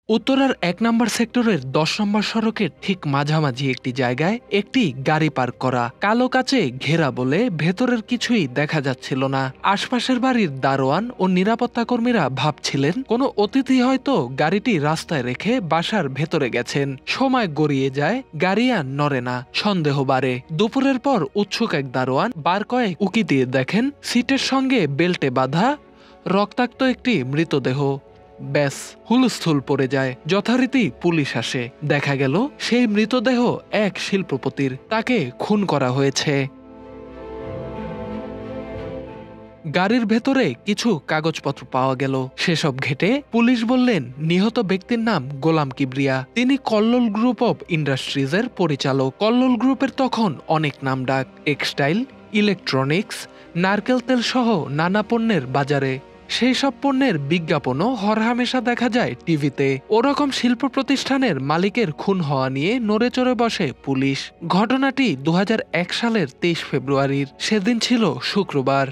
উত্তরার ১ নম্বর সেক্টরের ১০ নম্বর সড়কের ঠিক মাঝামাঝি একটি জায়গায় একটি গাড়ি পার্ক করা, কালো কাচে ঘেরা বলে ভেতরের কিছুই দেখা যাচ্ছিল না। আশপাশের বাড়ির দারোয়ান ও নিরাপত্তা কর্মীরা ভাবছিলেন কোনো অতিথি হয়তো গাড়িটি রাস্তায় রেখে বাসার ভেতরে গেছেন। সময় গড়িয়ে যায়, গাড়ি আর নড়ে না, সন্দেহ বাড়ে। দুপুরের পর উৎসুক এক দারোয়ান বার কয়েক উকি দিয়ে দেখেন সিটের সঙ্গে বেল্টে বাঁধা রক্তাক্ত একটি মৃতদেহ। ব্যাস, হুলস্থুল পড়ে যায়। যথারীতি পুলিশ আসে। দেখা গেল সেই মৃতদেহ এক শিল্পপতির, তাকে খুন করা হয়েছে। গাড়ির ভেতরে কিছু কাগজপত্র পাওয়া গেল। সেসব ঘেটে পুলিশ বললেন নিহত ব্যক্তির নাম গোলাম কিবরিয়া। তিনি কল্লোল গ্রুপ অব ইন্ডাস্ট্রিজের পরিচালক। কল্লোল গ্রুপের তখন অনেক নামডাক, টেক্সটাইল, ইলেকট্রনিক্স, নারকেল তেল সহ নানা পণ্যের বাজারে। সেই সব পণ্যের বিজ্ঞাপনও হরহামেশা দেখা যায় টিভিতে। ওরকম শিল্প প্রতিষ্ঠানের মালিকের খুন হওয়া নিয়ে নড়েচড়ে বসে পুলিশ। ঘটনাটি ২০০১ সালের ২৩ ফেব্রুয়ারির। সেদিন ছিল শুক্রবার।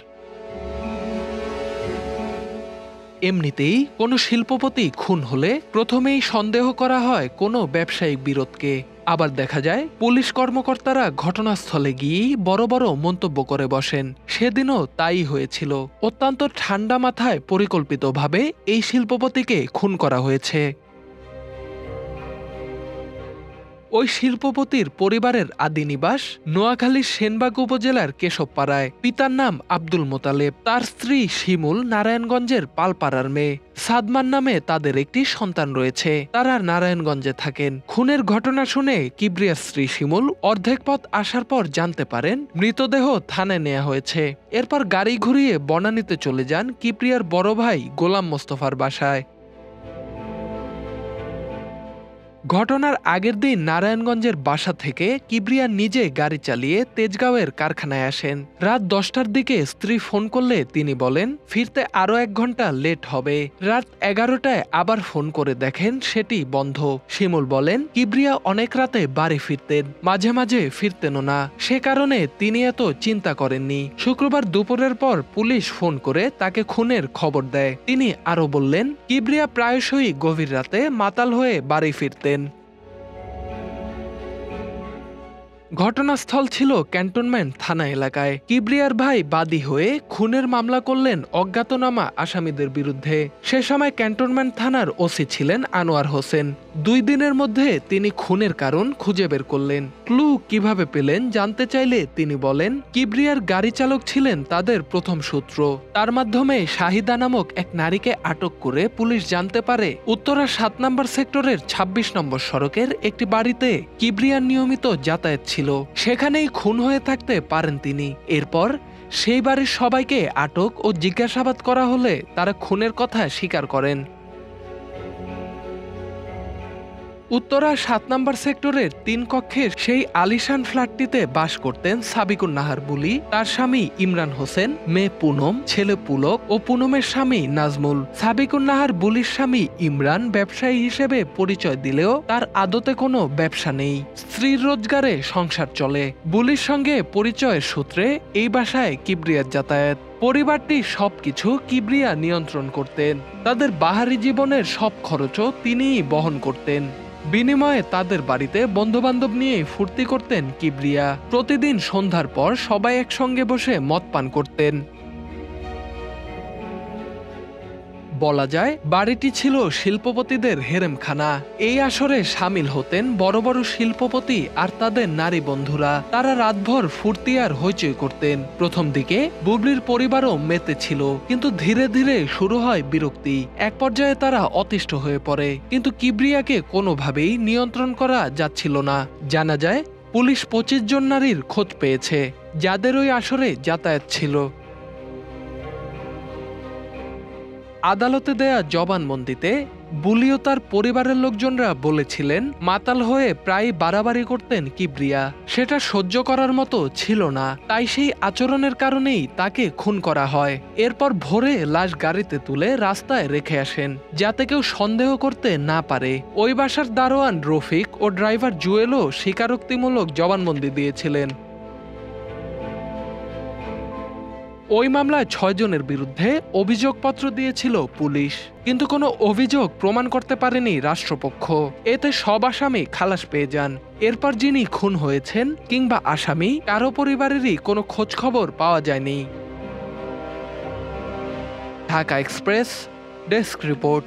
এমনিতেই কোনো শিল্পপতি খুন হলে প্রথমেই সন্দেহ করা হয় কোনো ব্যবসায়িক বিরোধকে। আবার দেখা যায় পুলিশ কর্মকর্তারা ঘটনাস্থলে গিয়েই বড় বড় মন্তব্য করে বসেন। সেদিনও তাই হয়েছিল। অত্যন্ত ঠান্ডা মাথায় পরিকল্পিতভাবে এই শিল্পপতিকে খুন করা হয়েছে। ওই শিল্পপতির পরিবারের আদি নিবাস নোয়াখালীর সেনবাগ উপজেলার কেশবপাড়ায়। পিতার নাম আব্দুল মোতালেব, তার স্ত্রী শিমুল নারায়ণগঞ্জের পালপাড়ার মেয়ে। সাদমান নামে তাদের একটি সন্তান রয়েছে। তারা নারায়ণগঞ্জে থাকেন। খুনের ঘটনা শুনে কিবরিয়ার স্ত্রী শিমুল অর্ধেক পথ আসার পর জানতে পারেন মৃতদেহ থানায় নেওয়া হয়েছে। এরপর গাড়ি ঘুরিয়ে বনানীতে চলে যান কিবরিয়ার বড় ভাই গোলাম মোস্তফার বাসায়। ঘটনার আগের দিন নারায়ণগঞ্জের বাসা থেকে কিবরিয়া নিজে গাড়ি চালিয়ে তেজগাঁওয়ের কারখানায় আসেন। রাত ১০টার দিকে স্ত্রী ফোন করলে তিনি বলেন ফিরতে আরো ১ ঘন্টা লেট হবে। রাত ১১টায় আবার ফোন করে দেখেন সেটি বন্ধ। শিমুল বলেন কিবরিয়া অনেক রাতে বাড়ি ফিরতেন, মাঝে মাঝে ফিরতেনও না, সে কারণে তিনি এত চিন্তা করেননি। শুক্রবার দুপুরের পর পুলিশ ফোন করে তাকে খুনের খবর দেয়। তিনি আরো বললেন কিবরিয়া প্রায়শই গভীর রাতে মাতাল হয়ে বাড়ি ফিরতেন। ঘটনাস্থল ছিল ক্যান্টনমেন্ট থানা এলাকায়। কিবরিয়ার ভাই বাদী হয়ে খুনের মামলা করলেন অজ্ঞাতনামা আসামিদের বিরুদ্ধে। সে সময় ক্যান্টনমেন্ট থানার ওসি ছিলেন আনোয়ার হোসেন। ২ দিনের মধ্যে তিনি খুনের কারণ খুঁজে বের করলেন। ক্লু কিভাবে পেলেন জানতে চাইলে তিনি বলেন কিবরিয়ার গাড়ি চালক ছিলেন তাদের প্রথম সূত্র। তার মাধ্যমে শাহিদা নামক এক নারীকে আটক করে পুলিশ জানতে পারে উত্তরা ৭ নম্বর সেক্টরের ২৬ নম্বর সড়কের একটি বাড়িতে কিবরিয়ার নিয়মিত যাতায়াত ছিল। সেখানেই খুন হয়ে থাকতে পারেন তিনি। এরপর সেই বাড়ির সবাইকে আটক ও জিজ্ঞাসাবাদ করা হলে তারা খুনের কথা স্বীকার করেন। উত্তরা ৭ নম্বর সেক্টরের ৩ কক্ষের সেই আলিশান ফ্ল্যাটটিতে বাস করতেন সাবিকুন নাহার বুলি, তার স্বামী ইমরান হোসেন, মেয়ে পুনম, ছেলে পুলক ও পুনমের স্বামী নাজমুল। সাবিকুন নাহার বুলির স্বামী ইমরান ব্যবসায়ী হিসেবে পরিচয় দিলেও তার আদতে কোনো ব্যবসা নেই। স্ত্রীর রোজগারে সংসার চলে। বুলির সঙ্গে পরিচয়ের সূত্রে এই বাসায় কিবরিয়ার যাতায়াত। পরিবারটি সবকিছু কিবরিয়া নিয়ন্ত্রণ করতেন। তাদের বাহারি জীবনের সব খরচও তিনিই বহন করতেন। বিনিময়ে তাদের বাড়িতে বন্ধুবান্ধব নিয়ে ফুর্তি করতেন কিবরিয়া। প্রতিদিন সন্ধ্যার পর সবাই একসঙ্গে বসে মদ পান করতেন। বলা যায় বাড়িটি ছিল শিল্পপতিদের হেরেমখানা। এই আসরে সামিল হতেন বড় বড় শিল্পপতি আর তাদের নারী বন্ধুরা। তারা রাতভর ফুর্তি আর হইচই করতেন। প্রথম দিকে বুবলির পরিবারও মেতে ছিল, কিন্তু ধীরে ধীরে শুরু হয় বিরক্তি। এক পর্যায়ে তারা অতিষ্ঠ হয়ে পড়ে, কিন্তু কিবরিয়াকে কোনোভাবেই নিয়ন্ত্রণ করা যাচ্ছিল না। জানা যায় পুলিশ ২৫ জন নারীর খোঁজ পেয়েছে যাদের ওই আসরে যাতায়াত ছিল। আদালতে দেয়া জবানবন্দিতে বুলি ও তার পরিবারের লোকজনরা বলেছিলেন মাতাল হয়ে প্রায় বাড়াবাড়ি করতেন কিবরিয়া। সেটা সহ্য করার মতো ছিল না, তাই সেই আচরণের কারণেই তাকে খুন করা হয়। এরপর ভোরে লাশ গাড়িতে তুলে রাস্তায় রেখে আসেন যাতে কেউ সন্দেহ করতে না পারে। ওই বাসার দারোয়ান রফিক ও ড্রাইভার জুয়েলও স্বীকারোক্তিমূলক জবানবন্দি দিয়েছিলেন। ওই মামলায় 6 জনের বিরুদ্ধে অভিযোগপত্র দিয়েছিল পুলিশ, কিন্তু কোনো অভিযোগ প্রমাণ করতে পারেনি রাষ্ট্রপক্ষ। এতে সব আসামি খালাস পেয়ে যান। এরপর যিনি খুন হয়েছেন কিংবা আসামি, কারো পরিবারেরই কোনো খোঁজ খবর পাওয়া যায়নি। Dhaka express, desk report.